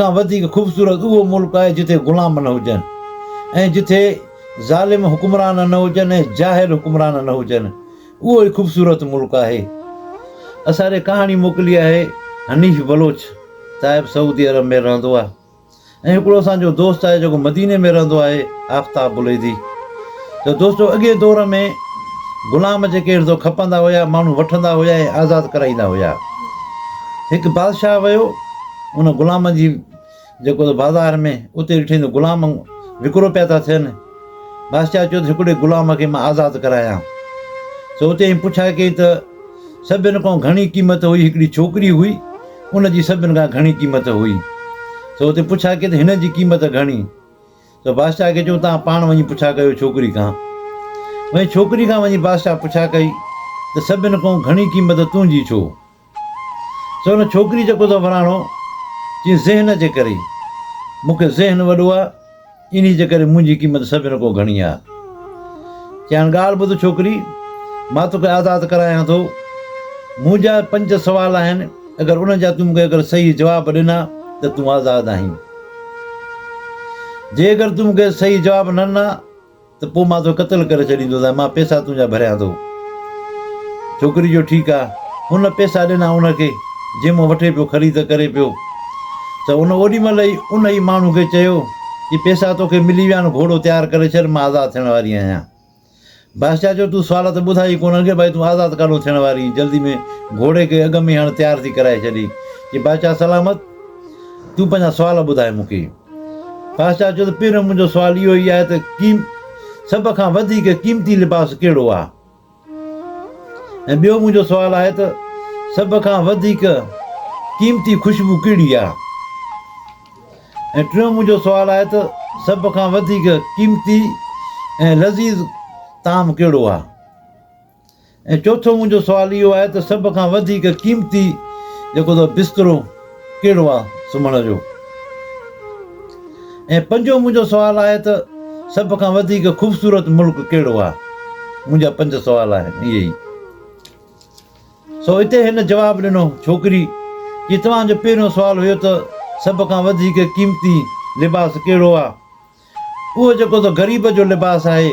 खां वधीक ख़ूबसूरत उहो मुल्क आहे जिथे ग़ुलाम न हुजनि ऐं जिथे ज़ालिम हुकुमरान न हुजनि ऐं जाहिल हुकुमरान न हुजनि। उहो ई ख़ूबसूरत मुल्क आहे। असांखे कहाणी मोकिली आहे हनीफ बलोच साहिबु सऊदी अरब में रहंदो आहे ऐं हिकिड़ो असांजो दोस्त आहे जेको मदीने में रहंदो आहे, आफ़ताब बुलैदी। त दोस्तो, अॻे दौर में ग़ुलाम जेके खपंदा हुया, माण्हू वठंदा हुया ऐं आज़ादु कराईंदा हुया। हिकु बादशाह वियो, उन ग़ुलाम जी जेको बाज़ार में उते ॾिठईं त ग़ुलाम विकिरो पिया था थियनि। बादशाह चयो त हिकिड़े ग़ुलाम खे मां आज़ादु करायां। त उते ई पुछा कई त सभिनि खां घणी क़ीमत हुई, हिकिड़ी छोकिरी हुई, उनजी सभिनि खां घणी क़ीमत हुई। त उते पुछा कई त हिन जी क़ीमत घणी? त बादशाह खे चयो तव्हां पाण वञी पुछा कयो छोकिरी खां। वरी छोकिरी खां वञी बादशाह पुछा कई त सभिनि खां घणी क़ीमत तुंहिंजी छो? त हुन छोकिरी जेको अथव फलाणो चई ज़हन जे करे, मूंखे ज़हन वॾो आहे, इन जे करे मुंहिंजी क़ीमत सभिनि खां घणी आहे। चई हाणे ॻाल्हि ॿुध छोकिरी, मां तोखे आज़ादु करायां थो। मुंहिंजा 5 सुवाल आहिनि, अगरि उनजा तूं मूंखे अगरि सही जवाबु ॾिना त तूं आज़ादु आहीं। जे अगरि तूं मूंखे सही जवाबु न ॾिना त पोइ मां तो क़तलु करे छॾींदोसि, मां पैसा तुंहिंजा भरियां थो। छोकिरी जो ठीकु आहे। हुन पैसा ॾिना उनखे, जंहिं मां वठे पियो, ख़रीद करे पियो। त उन ओॾीमहिल ई उन ई माण्हू खे चयो कि पैसा तोखे मिली विया आहिनि, घोड़ो तयारु करे छॾ, मां आज़ादु थियण वारी आहियां। बादशाह चयो तूं सुवाल त ॿुधाई कोन कि भई तूं आज़ादु काॾो थियण वारी, जल्दी में घोड़े खे अॻ में हाणे तयारु थी कराए छॾी। कि बादशाह सलामत, तूं पंहिंजा सुवाल ॿुधाए मूंखे। बादशाह चयो त पहिरियों मुंहिंजो सुवालु इहो ई आहे त सभ खां वधीक क़ीमती लिबास कहिड़ो आहे? ऐं ॿियो मुंहिंजो सुवालु आहे त सभ खां वधीक क़ीमती ख़ुशबू कहिड़ी आहे? ऐं टियों मुंहिंजो सुवालु आहे त सभ खां वधीक क़ीमती ऐं लज़ीज़ ताम कहिड़ो आहे? ऐं चोथों मुंहिंजो सुवालु इहो आहे त सभ खां वधीक क़ीमती जेको अथव बिस्तरो कहिड़ो आहे सुम्हण जो? ऐं पंजो मुंहिंजो सुवालु आहे त सभ खां वधीक ख़ूबसूरत मुल्क कहिड़ो आहे? मुंहिंजा 5 सुवाल आहिनि इहे ई। सो हिते हिन जवाबु ॾिनो छोकिरी कि तव्हांजो पहिरियों सुवालु हुयो त सभ खां वधीक क़ीमती लिबास कहिड़ो आहे? उहो जेको त ग़रीब जो लिबास आहे।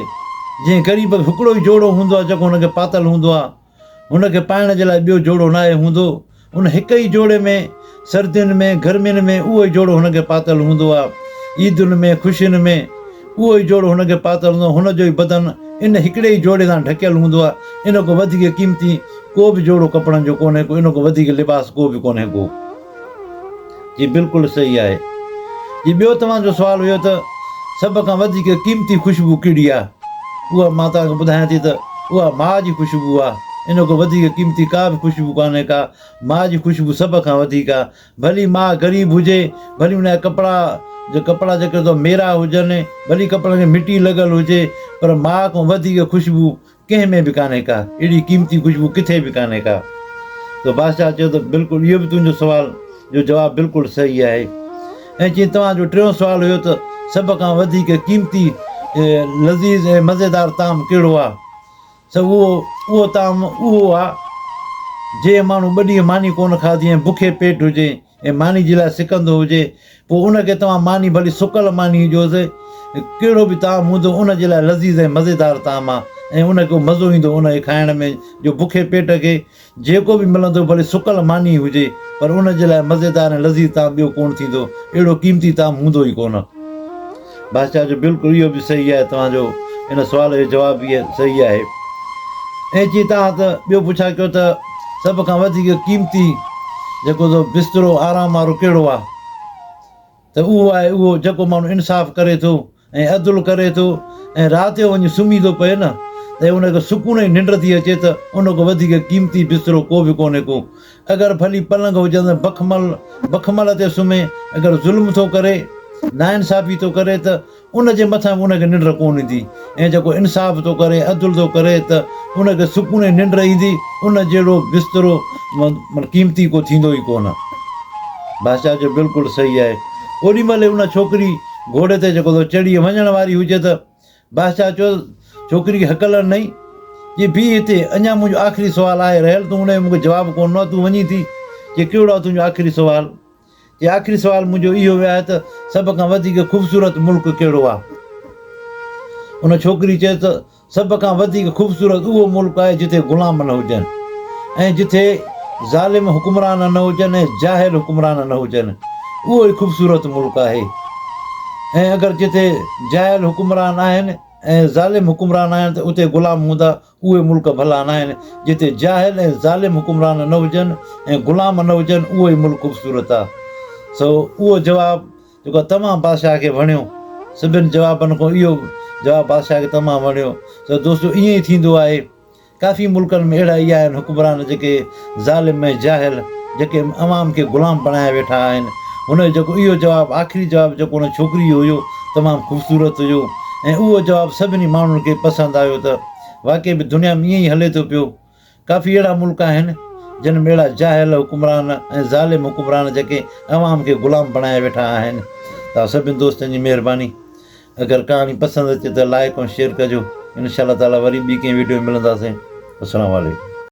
जंहिं ग़रीब हिकिड़ो ई जोड़ो हूंदो आहे जेको हुनखे पातल हूंदो आहे, हुनखे पाइण जे लाइ ॿियो जोड़ो न आहे हूंदो। उन हिक ई जोड़े में सर्दियुनि में गर्मियुनि में उहो ई जोड़ो हुनखे पातल हूंदो आहे। ईदुनि में ख़ुशियुनि में उहो ई जोड़ो हुनखे पातल हूंदो आहे। हुनजो ई बदन इन हिकिड़े ई जोड़े सां ढकियलु हूंदो आहे। इन खां वधीक क़ीमती को बि जोड़ो कपिड़नि जो कोन्हे को, इन खां वधीक लिबास को बि कोन्हे को। जी बिल्कुलु सही आहे। जी ॿियो तव्हांजो सुवालु हुयो त सभ खां वधीक क़ीमती ख़ुशबू कहिड़ी आहे? उहा मां तव्हांखे ॿुधायां थी त उहा माउ जी ख़ुशबू आहे। इन खां वधीक क़ीमती का बि ख़ुशबू कान्हे का। माउ जी ख़ुशबू सभ खां वधीक आहे। भली माउ ग़रीब हुजे, भली हुनजा कपिड़ा जेके त मेरा हुजनि, भली कपिड़नि खे मिटी लॻल हुजे, पर माउ खां वधीक ख़ुशबू कंहिं में बि कान्हे का। अहिड़ी क़ीमती ख़ुशबू किथे बि कान्हे का। त बादशाह चयो त बिल्कुलु इहो बि तुंहिंजो सुवाल जो जवाबु बिल्कुलु सही आहे। ऐं जीअं तव्हांजो टियों सुवालु हुयो त सभ खां वधीक क़ीमती लज़ीज़ ऐं मज़ेदार ताम कहिड़ो आहे? त उहो ताम उहो आहे जे माण्हू ॿ ॾींहं मानी कोन खाधी ऐं बुखे पेट हुजे ऐं मानी जे लाइ सिकंदो हुजे, पोइ उनखे तव्हां मानी भली सुकल मानी हुजोसि, कहिड़ो बि ताम हूंदो उन जे लाइ लज़ीज़ ऐं मज़ेदार ताम आहे। ऐं उनखे मज़ो ईंदो उनखे खाइण में, जो बुखे पेट खे जेको बि मिलंदो भले सुकल मानी हुजे, पर उन जे लाइ मज़ेदार ऐं लज़ीज़ ताम ॿियो कोन थींदो। अहिड़ो क़ीमती ताम हूंदो ई कोन। बादशाह जो बिल्कुलु इहो बि सही आहे। तव्हांजो इन सुवाल जो जवाबु बि सही आहे। ऐं जीअं तव्हां त ॿियो पुछा कयो त सभ खां वधीक क़ीमती जेको त बिस्तरो आराम वारो कहिड़ो आहे? त उहो आहे उहो जेको माण्हू इंसाफ़ करे थो ऐं अदुल करे थो ऐं राति जो वञी सुम्ही थो पए न, त उनखे सुकून जी निंड थी अचे, त उन खां वधीक क़ीमती बिस्तरो को बि कोन्हे को। अगरि भली पलंग हुजनि बखमल ते सुम्हे, अगरि ज़ुल्म थो करे, नाइंसाफ़ी थो करे, त उनजे मथां बि उनखे निंड कोन ईंदी। ऐं जेको इंसाफ़ थो करे, अदुल थो करे, त उनखे सुकून जी निंड ईंदी। उन जहिड़ो बिस्तरो क़ीमती को थींदो ई कोन। बादशाह जो बिल्कुलु सही आहे। ओॾीमहिल उन छोकिरी घोड़े ते जेको चढ़ी वञण वारी हुजे त बादशाह चयो छोकिरी खे हकलनि नई, जे बीह हिते, अञा मुंहिंजो आख़िरी सुवालु आहे रहियल, तूं हुनजो मूंखे जवाबु कोन ॾिनो, तूं वञी थी। जे कहिड़ो आहे तुंहिंजो आख़िरी सुवालु? जे आख़िरी सुवालु मुंहिंजो इहो वियो आहे त सभ खां वधीक ख़ूबसूरत मुल्क कहिड़ो आहे? उन छोकिरी चए त सभ खां वधीक ख़ूबसूरत उहो मुल्क आहे जिथे ग़ुलाम न हुजनि ऐं जिथे ज़ालिम हुकुमरान न हुजनि ऐं जाहिल हुकुमरान न हुजनि, उहो ई ख़ूबसूरत मुल्क आहे। ऐं अगरि जिथे जाहिल हुकुमरान आहिनि ऐं ज़ालिम हुकुमरान आहिनि त उते ग़ुलाम हूंदा, उहे मुल्क भला न आहिनि। जिथे जाहिल ऐं ज़ालिम हुकुमरान न हुजनि ऐं ग़ुलाम न हुजनि, उहो ई मुल्क ख़ूबसूरत आहे। सो उहो जवाबु जेको तमामु बादशाह खे वणियो, सभिनि जवाबनि खां इहो जवाबु बादशाह खे तमामु वणियो। त दोस्तो ईअं ई थींदो आहे, काफ़ी मुल्कनि में अहिड़ा इहा आहिनि हुकुमरान जेके ज़ालिम ऐं जाहिल, जेके अवाम खे ग़ुलाम बणाए वेठा आहिनि। हुनजो जेको इहो जवाबु, आख़िरी जवाबु जेको हुन छोकिरी जो हुयो, तमामु ख़ूबसूरत हुयो ऐं उहो जवाबु सभिनी माण्हुनि खे पसंदि आयो त वाक़ई में दुनिया में ईअं ई हले थो पियो। काफ़ी अहिड़ा मुल्क आहिनि जिन में अहिड़ा जाहिल हुकुमरान ऐं ज़ालिम हुकुमरान जेके अवाम खे ग़ुलाम बणाए वेठा आहिनि। त सभिनी दोस्तनि जी महिरबानी, अगरि कहाणी पसंदि अचे त लाइक ऐं शेयर कजो। इंशाअल्लाह ताला वरी ॿी कंहिं वीडियो में मिलंदासीं। अस्सलामु वालेकुम।